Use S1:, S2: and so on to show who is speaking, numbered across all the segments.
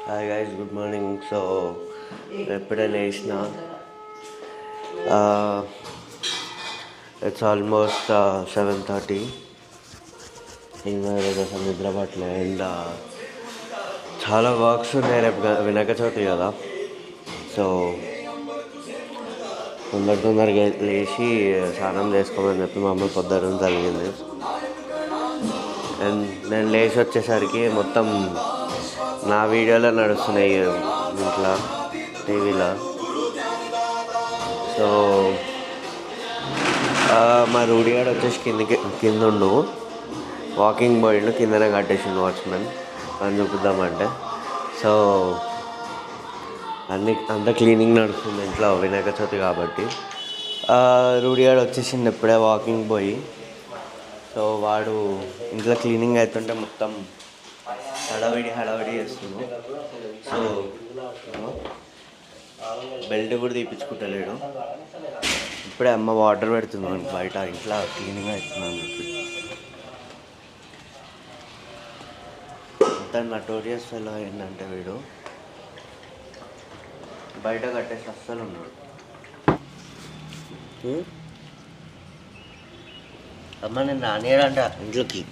S1: Hi guys, good morning. So ఎప్పుడే లేచిన, it's almost 7:30. ఇంకా ఈరోజు అసలు నిద్ర పట్టలే. అండ్ చాలా వర్క్స్ ఉన్నాయి. రేపు వినాయక చవితి కదా, సో తొందరగా లేచి స్నానం చేసుకోమని చెప్పి మా అమ్మ పొద్దున్న జరిగింది. అండ్ నేను లేచి వచ్చేసరికి మొత్తం నా వీడియోలో నడుస్తున్నాయి ఇంట్లో, టీవీలో. సో మా రూడియాడు వచ్చేసి కింద ఉండు వాకింగ్ పోయిండు, కిందనే కట్టేసిండు వాచ్మెన్ అని చూపిద్దామంటే. సో అంత క్లీనింగ్ నడుస్తుంది ఇంట్లో, వినాయక చవితి కాబట్టి. రూడియాడు వచ్చేసిండు ఎప్పుడే వాకింగ్ పోయి. సో వాడు ఇంట్లో క్లీనింగ్ అవుతుంటే మొత్తం హడావిడి చేస్తున్నాడు. సో బెల్ట్ కూడా తీపించుకుంటలేడు. ఇప్పుడే అమ్మ వాటర్ పెడుతున్నాను బయట, ఇంట్లో క్లీనింగ్ అవుతున్నాను చెప్పి. అంత నటోరియస్ ఫెలో ఏంటంటే వీడు బయట కట్టేసి అస్సలు ఉన్నాడు. అమ్మ నేను రానియడంట ఇంట్లోకి.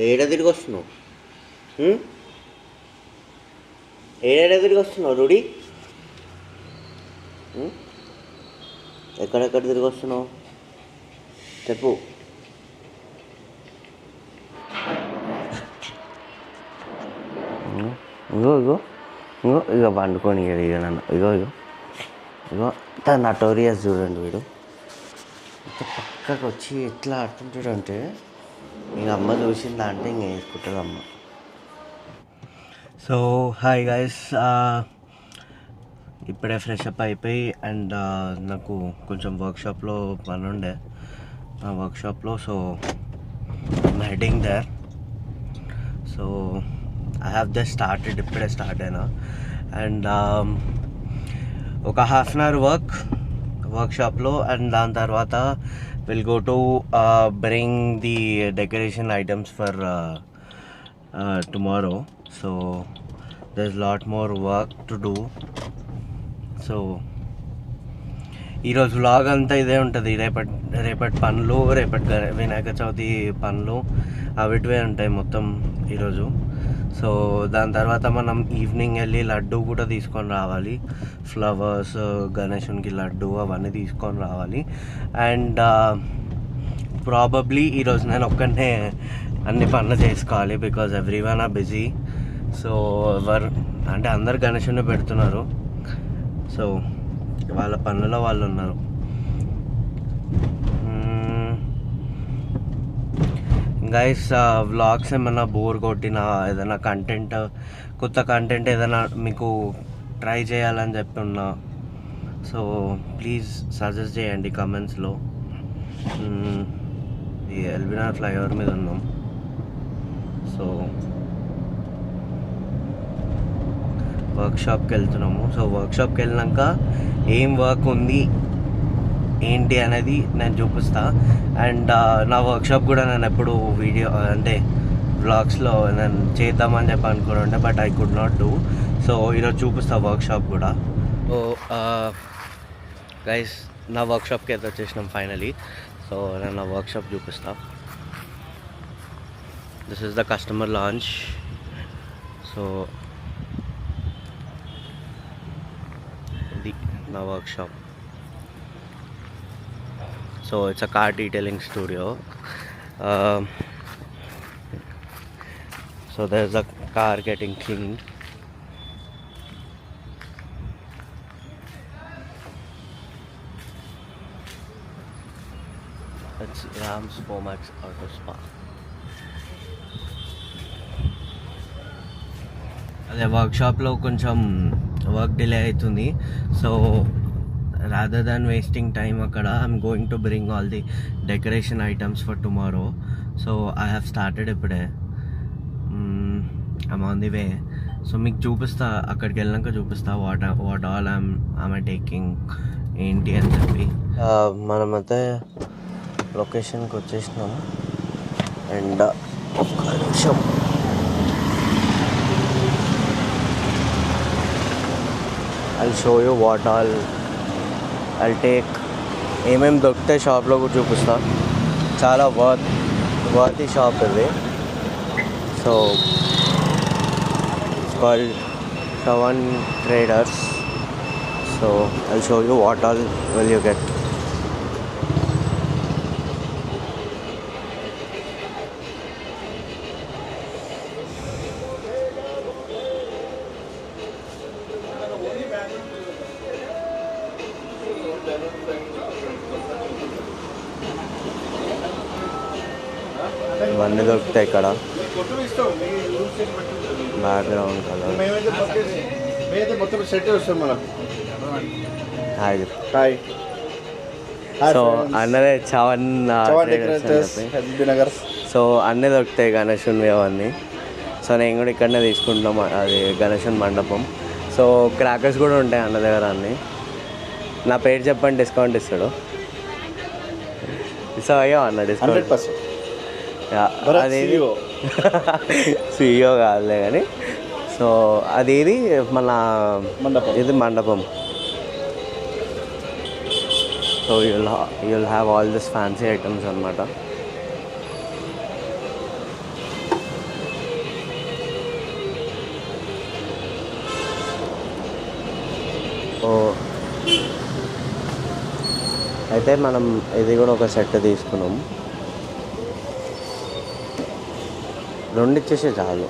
S1: ఏడ తిరిగి వస్తున్నావు? ఏడ తిరిగి వస్తున్నావు రూడి? ఎక్కడెక్కడ తిరిగి వస్తున్నావు చెప్పు. ఇగో ఇగో ఇగో ఇక పండుకొని ఇక నన్ను ఇగో తన నటోరియస్ చూడండి. వీడు పక్కకు వచ్చి ఎట్లా ఆడుతుంటాడంటే ఇంక అమ్మ చూసిందా అంటే ఇంక వేసుకుంటుంది అమ్మ. సో హాయ్ గైస్, ఇప్పుడే ఫ్రెష్ అప్ అయిపోయి అండ్ నాకు కొంచెం వర్క్షాప్లో పని ఉండే ఆ వర్క్షాప్లో. So I'm heading there. So I have just started, ఇప్పుడే స్టార్ట్ అయినా. అండ్ ఒక హాఫ్ అన్ అవర్ వర్క్షాప్లో, అండ్ దాని తర్వాత will go to bring the decoration items for tomorrow. So there's a lot more work to do. So ఈరోజు vlog అంతా ఇదే ఉంటుంది. రేపటి పనులు, వినాయక చవితి పనులు అవిటివే ఉంటాయి మొత్తం ఈరోజు. సో దాని తర్వాత మనం ఈవినింగ్ వెళ్ళి లడ్డు కూడా తీసుకొని రావాలి. ఫ్లవర్స్, గణేశునికి లడ్డు అవన్నీ తీసుకొని రావాలి. అండ్ ప్రాబబ్లీ ఈరోజు నేను ఒక్కనే అన్ని పనులు చేసుకోవాలి, because everyone are busy. So అందరు గణేశుని పెడుతున్నారు. సో వాళ్ళ పనులలో వాళ్ళు ఉన్నారు. గైస్, వ్లాగ్స్ ఏమైనా బోర్ కొట్టినా, ఏదైనా కొత్త కంటెంట్ ఏదైనా మీకు ట్రై చేయాలని చెప్పి ఉన్నా, సో ప్లీజ్ సజెస్ట్ చేయండి కమెంట్స్లో. ఈ ఎల్బీనగర్ ఫ్లైఓవర్ మీద ఉన్నాం. సో వర్క్షాప్కి వెళ్తున్నాము. సో వర్క్షాప్కి వెళ్ళినాక ఏం వర్క్ ఉంది ఏంటి అనేది నేను చూపిస్తా. అండ్ నా వర్క్షాప్ కూడా నేను ఎప్పుడు వీడియో వ్లాగ్స్లో నేను చేద్దామని చెప్పి అనుకుంటుండే, but I could not do. So ఈరోజు చూపిస్తా వర్క్షాప్ కూడా. సో గైస్, నా వర్క్షాప్కి అయితే వచ్చేసినాం ఫైనలీ. సో నేను నా వర్క్షాప్ చూపిస్తా. This is the customer launch. So ఇది నా workshop. So it's a car detailing studio. So there's a car getting cleaned. It's Rams Pomax Auto Spa. అదే వర్క్షాప్లో కొంచెం వర్క్ డిలే అవుతుంది. So rather than wasting time akkada, I'm going to bring all the decoration items for tomorrow. So I have started ippude. I'm on the way. So meeku chupista, akkadiki vellanka chupista what all am I taking enti ani cheppi. Manamathe location ki vachesnam. And ఒక్క నిమిషం I'll show you what all I'll take. ఏమేమి దొరుకుతాయి షాప్లో కూడా చూపిస్తా. చాలా worthy shop ఇది. So it's called Shawan Traders. So I'll show you what all will you get. ఇవన్నీ దొరుకుతాయి ఇక్కడ. Background colour hi. సో అన్నదే చవన్. సో అన్నీ దొరుకుతాయి గణేశుని అవన్నీ. సో నేను కూడా ఇక్కడనే తీసుకుంటాం, అది గణేశుని మండపం. సో క్రాకర్స్ కూడా ఉంటాయి అన్న దగ్గర అన్నీ. నా పేరు చెప్పండి, డిస్కౌంట్ ఇస్తాడు. సో అయ్యో అన్న డిస్కౌంట్. అది సిఇఓ కాదులే కానీ. సో అది ఇది మన ఇది మండపం. So you'll have all this fancy items అన్నమాట. సో అయితే మనం ఇది కూడా ఒక సెట్ తీసుకున్నాం. 2 ఇచ్చేసే చాలు.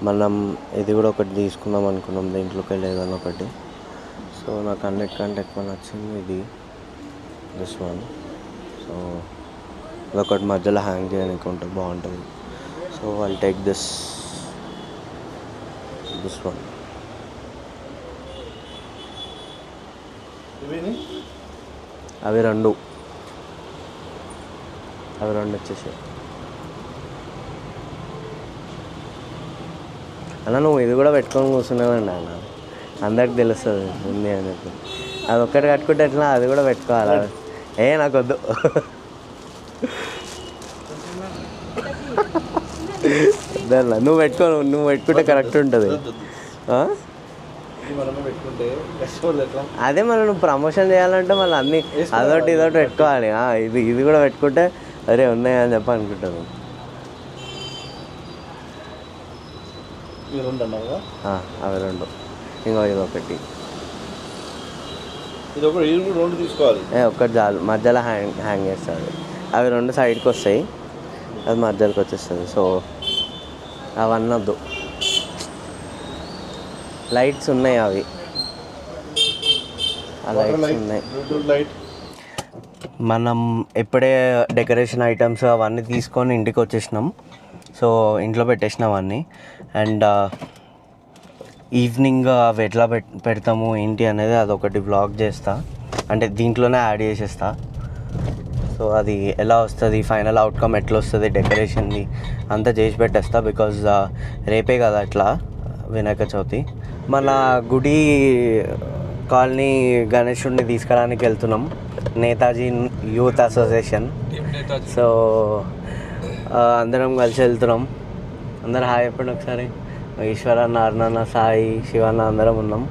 S1: మనం ఇది కూడా ఒకటి తీసుకుందాం అనుకున్నాం, దీంట్లోకి లేదన్న ఒకటి. సో నాకు అన్నిటికంటే ఎక్కువ నచ్చింది ఇది, దిస్ వన్. సో ఇదొకటి మధ్యలో హ్యాంగ్ చేయడానికి ఉంటుంది, బాగుంటుంది. So I'll take this one. అవి రెండు వచ్చేసాయి అన్న. నువ్వు ఇది కూడా పెట్టుకొని కూర్చున్నావండి అన్న, అందరికి తెలుస్తుంది ఉంది అని చెప్పి. అది ఒక్కటి కట్టుకుంటే ఎట్లా, అది కూడా పెట్టుకోవాలి. నాకు వద్దు. నువ్వు పెట్టుకుంటే కరెక్ట్ ఉంటుంది. అదే మనం నువ్వు ప్రమోషన్ చేయాలంటే మళ్ళీ అన్నీ అదొకటి ఇదొకటి పెట్టుకోవాలి. ఇది కూడా పెట్టుకుంటే అరే ఉన్నాయి అని చెప్పి అనుకుంటాను. అవి రెండు, ఇంకో ఇది ఒకటి. ఒక్కటి చాలు, మధ్యలో హ్యాంగ్ చేస్తుంది. అవి రెండు సైడ్కి వస్తాయి, అది మధ్యలోకి వచ్చేస్తుంది. సో అవన్నీ వద్దు. లైట్స్ ఉన్నాయి, అవి ఆ లైట్స్ ఉన్నాయి. మనం ఎప్పుడే డెకరేషన్ ఐటమ్స్ అవన్నీ తీసుకొని ఇంటికి వచ్చేసినాం. సో ఇంట్లో పెట్టేసినాం అన్నీ. అండ్ ఈవినింగ్ అవి ఎట్లా పెడతాము ఏంటి అనేది అదొకటి బ్లాగ్ చేస్తా, అంటే దీంట్లోనే యాడ్ చేసేస్తా. సో అది ఎలా వస్తుంది, ఫైనల్ అవుట్కమ్ ఎట్లా వస్తుంది, డెకరేషన్ది అంతా చేసి పెట్టేస్తా. బికాజ్ రేపే కదా అట్లా వినాయక చవితి. మన గుడి కాలనీ గణేశుడిని తీసుకురావడానికి వెళ్తున్నాం, నేతాజీ యూత్ అసోసియేషన్. సో అందరం కలిసి వెళ్తున్నాం. అందరు హాయ్ చెప్పండి ఒకసారి. ఈశ్వరన్న, అరుణన్న, సాయి, శివన్న అందరం ఉన్నాం.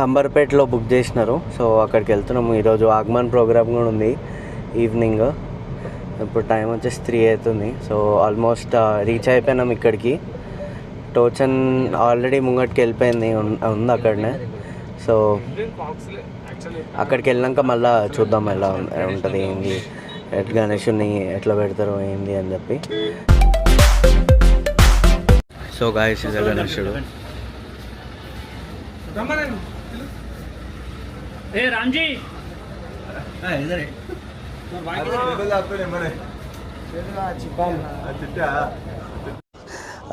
S1: అంబర్పేటలో బుక్ చేసినారు. సో అక్కడికి వెళ్తున్నాము. ఈరోజు ఆగమన్ ప్రోగ్రామ్ కూడా ఉంది ఈవినింగ్. ఇప్పుడు టైం వచ్చేసి 3 అవుతుంది. సో ఆల్మోస్ట్ రీచ్ అయిపోయినాం ఇక్కడికి. టోచన్ ఆల్రెడీ ముంగటికి వెళ్ళిపోయింది, ఉంది అక్కడనే. సో అక్కడికి వెళ్ళాక మళ్ళీ చూద్దాం ఎలా ఉంటుంది, ఏంది, గణేశుని ఎట్లా పెడతారు ఏంది అని చెప్పి. సో గాయస్ ఇది గణేశుడు.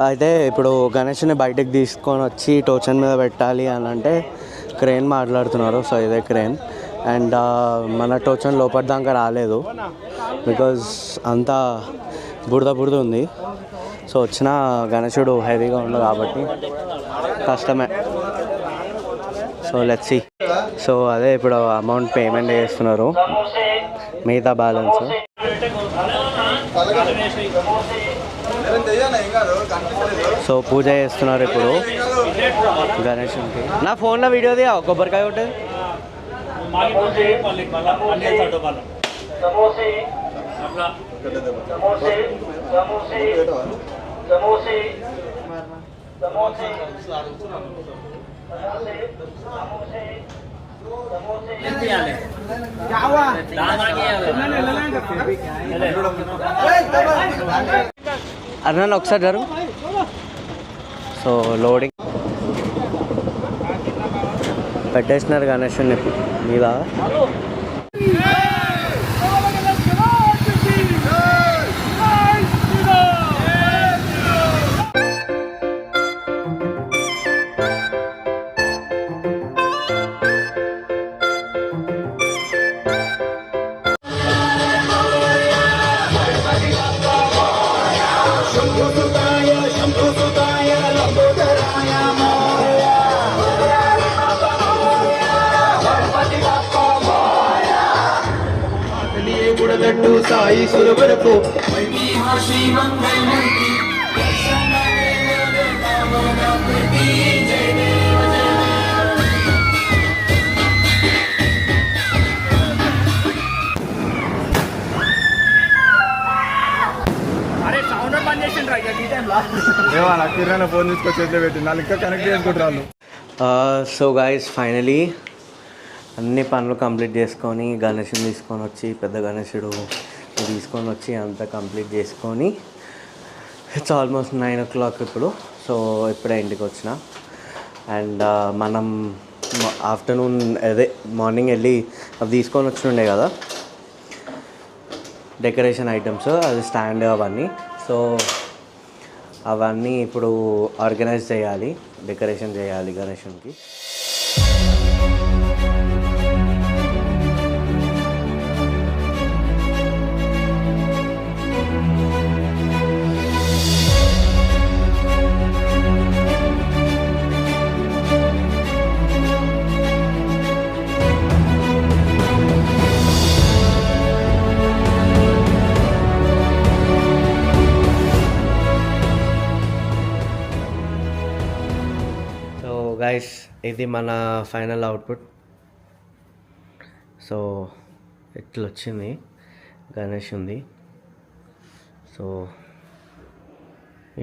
S1: అయితే ఇప్పుడు గణేష్ని బయటకు తీసుకొని వచ్చి టోచన్ మీద పెట్టాలి అని అంటే క్రేన్ మాట్లాడుతున్నారు. సో ఇదే క్రేన్. అండ్ మన టోచన్ లోపల దాకా రాలేదు, బికాజ్ అంతా బురద ఉంది. సో వచ్చిన గణేశుడు హెవీగా ఉంది కాబట్టి కష్టమే. So let's see. సో అదే ఇప్పుడు అమౌంట్ పేమెంట్ చేస్తున్నారు, మిగతా బ్యాలెన్స్. సో పూజ చేస్తున్నారు ఇప్పుడు గణేశునికి. నా ఫోన్లో వీడియో తీయ కొబ్బరికాయ ఉంటుంది. అన్న ఒకసారి జరుగు. సో లోడింగ్ పెట్టేసినారు గణేశుని మీద.
S2: సాయి సురవరపు కిరాణా ఫోన్ తీసుకొచ్చి చేతిలో పెట్టి నాలుగు ఇంకా కనెక్ట్ చేసుకుంటారు.
S1: సో గైస్ ఫైనలీ అన్ని పనులు కంప్లీట్ చేసుకొని గణేశుని తీసుకొని వచ్చి పెద్ద గణేశుడు తీసుకొని వచ్చి అంతా కంప్లీట్ చేసుకొని ఇట్స్ ఆల్మోస్ట్ 9 o'clock ఇప్పుడు. సో ఇప్పుడే ఇంటికి వచ్చిన. అండ్ మనం ఆఫ్టర్నూన్ అదే మార్నింగ్ వెళ్ళి అవి తీసుకొని వచ్చిండే కదా డెకరేషన్ ఐటమ్స్, అది స్టాండ్ అవన్నీ. సో అవన్నీ ఇప్పుడు ఆర్గనైజ్ చేయాలి, డెకరేషన్ చేయాలి గణేశునికి. గైస్ ఇది మన ఫైనల్ అవుట్పుట్. సో ఇట్లా వచ్చింది గణేష్ ఉంది. సో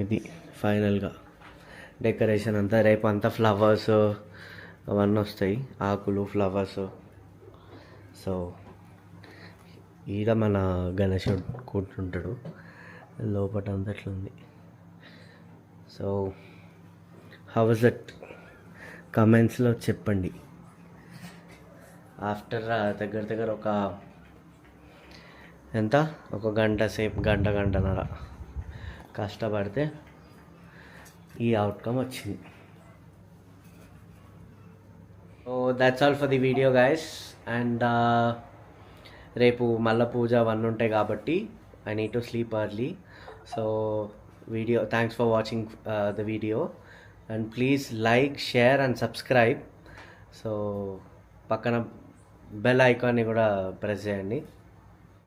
S1: ఇది ఫైనల్గా డెకరేషన్ అంతా. రేపు అంతా ఫ్లవర్స్ అవన్నీ వస్తాయి, ఆకులు ఫ్లవర్స్. సో ఈడ మన గణేశుడు కూర్చుంటాడు, లోపల అంతా అట్లుంది. సో హౌ వాజ్ దట్ కమెంట్స్లో చెప్పండి. ఆఫ్టర్ దగ్గర ఒక గంట సేపు, గంటన్నర కష్టపడితే ఈ అవుట్కమ్ వచ్చింది. So that's all for the video guys. And రేపు మళ్ళీ పూజ అవన్నీ ఉంటాయి కాబట్టి I need to sleep early. So thanks for watching the video. And please like, share and subscribe. So పక్కన బెల్ ఐకాన్ని కూడా ప్రెస్ చేయండి.